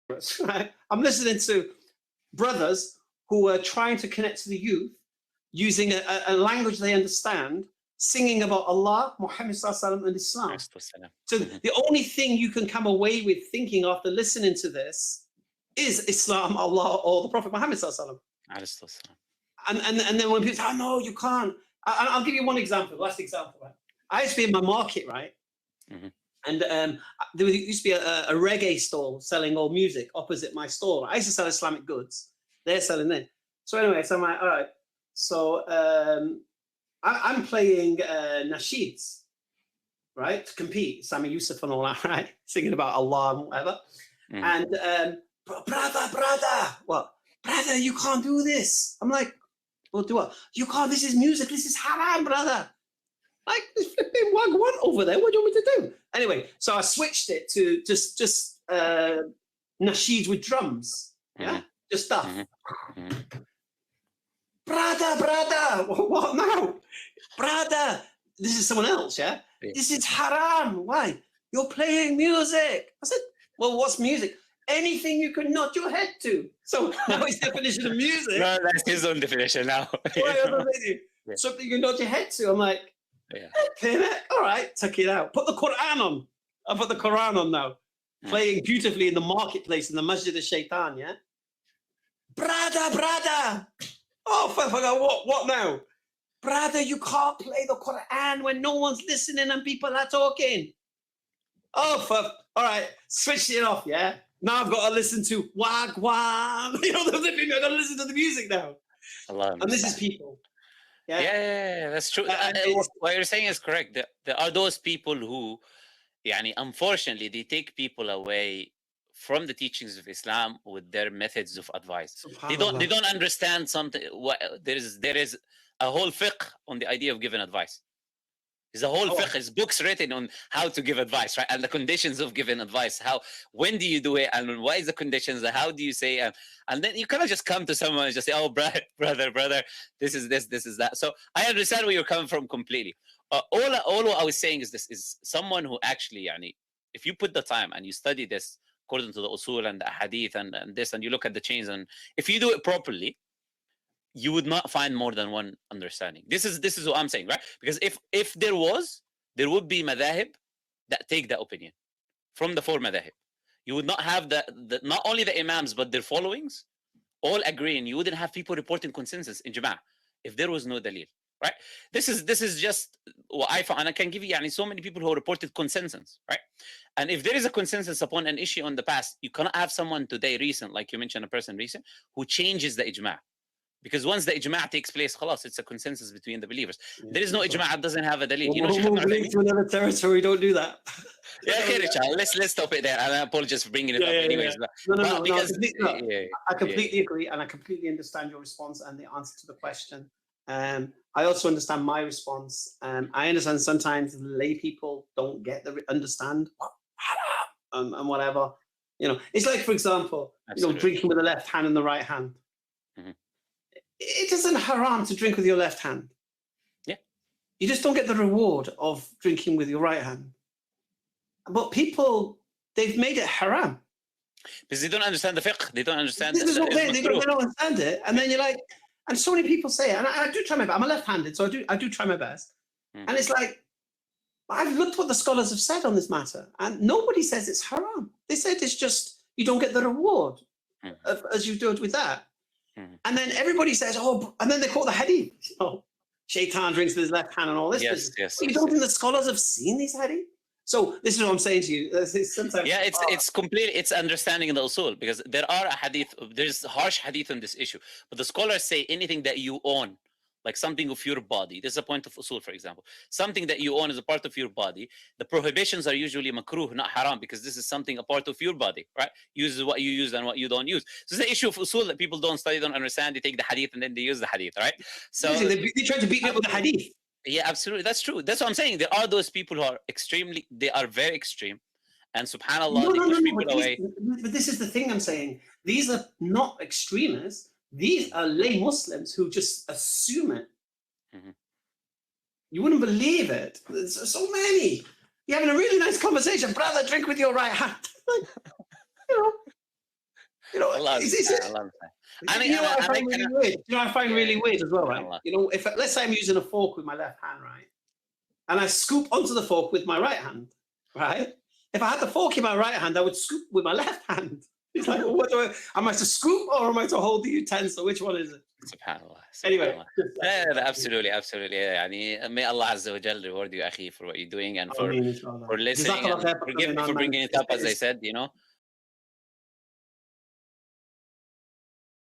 right? I'm listening to brothers who are trying to connect to the youth using a language they understand, singing about Allah, Muhammad Sallallahu and Islam. So the only thing you can come away with thinking after listening to this is Islam, Allah, or the Prophet Muhammad Sallallahu. And then when people say, oh, no, you can't. I'll give you one example, last example. Right? I used to be in my market, right? And there used to be a reggae stall selling all music opposite my store. I used to sell Islamic goods. They're selling there. So anyway, so I'm like, all right. So I'm playing nasheeds, right? To compete. Sami Yusuf and all that, right? Singing about Allah and whatever. And brother, what? Brother, you can't do this. I'm like, well, do what? You can't, this is music. This is haram, brother. Like, this flipping wagwan over there. What do you want me to do? Anyway, so I switched it to just nasheeds with drums. Yeah? Just stuff. Brother, what now? Brother, this is someone else, yeah? This is haram. Why? You're playing music. I said, well, what's music? Anything you can nod your head to. So now his definition of music. No, that's his own definition now. Something you can nod your head to. I'm like, all right, tuck it out. Put the Quran on. I put the Quran on now. Playing beautifully in the marketplace in the Masjid al-Shaitan, yeah? Brother. Oh, what now? Brother, you can't play the Quran when no one's listening and people are talking. Oh, all right, switch it off, yeah? Now I've got to listen to wagwan. You know, I've got to listen to the music now. And this is people. Yeah, that's true. What you're saying is correct. There are those people who, unfortunately, they take people away from the teachings of Islam with their methods of advice. They don't understand something. There is a whole fiqh on the idea of giving advice. There's a whole fiqh, there's books written on how to give advice, right? And the conditions of giving advice. When do you do it? And what is the conditions? And how do you say? And then you cannot just come to someone and just say, oh, brother, this is this is that. So I understand where you're coming from completely. All what I was saying is this is someone who actually, if you put the time and you study this according to the Uṣūl and the Hadith and this, and you look at the chains, and if you do it properly, you would not find more than one understanding. This is what I'm saying, right? Because if there would be madhahib that take that opinion from the four madhahib. You would not have the not only the imams but their followings all agreeing. You wouldn't have people reporting consensus in Jama'ah if there was no dalil, right? This is just what I found, and I can give you so many people who reported consensus, right? And if there is a consensus upon an issue on the past, you cannot have someone today recent, like you mentioned, a person recent who changes the ijma'. Because once the ijma' takes place, khalas, it's a consensus between the believers. There is no ijma' that doesn't have a dalil. We'll move to another territory. Don't do that. Yeah, okay, Richard. Let's stop it there. And I apologize for bringing it up anyways. No. I completely agree, and I completely understand your response and the answer to the question. I also understand my response. I understand sometimes lay people don't understand and whatever. It's like, for example, drinking with the left hand and the right hand. It isn't haram to drink with your left hand. Yeah. You just don't get the reward of drinking with your right hand. But people, they've made it haram. Because they don't understand the fiqh. They don't understand they don't understand it. And then you're like, and so many people say it, and I do try my best. I'm a left-handed, so I do try my best. And it's like, I've looked what the scholars have said on this matter, and nobody says it's haram. They said it's just, you don't get the reward as you do it with that. And then everybody says, and then they quote the hadith. Shaitan drinks with his left hand and all this. Yes. You don't think the scholars have seen these hadith? So this is what I'm saying to you. It's complete. It's understanding the usul, because there are a hadith. There's harsh hadith on this issue, but the scholars say anything that you own, like something of your body. This is a point of usul, for example. Something that you own is a part of your body. The prohibitions are usually makruh, not haram, because this is something a part of your body, right? Use what you use and what you don't use. So it's the issue of usul that people don't study, don't understand. They take the hadith and then they use the hadith, right? So they try to beat me up with the hadith. Yeah, absolutely. That's true. That's what I'm saying. There are those people who are they are very extreme. And subhanAllah, they push people away. But this is the thing I'm saying. These are not extremists. These are lay Muslims who just assume it. You wouldn't believe it. There's so many. You're having a really nice conversation. Brother, drink with your right hand. Allah understand. You know what I find really weird? You know what I find really weird as well, right? You know, if let's say I'm using a fork with my left hand, right, and I scoop onto the fork with my right hand, right? If I had the fork in my right hand, I would scoop with my left hand. It's like, well, am I to scoop or am I to hold the utensil? Which one is it? Subhanallah. Anyway. Absolutely. يعني, may Allah Azza wa reward you, akhi, for what you're doing and for listening and for bringing it up, as I said, you know.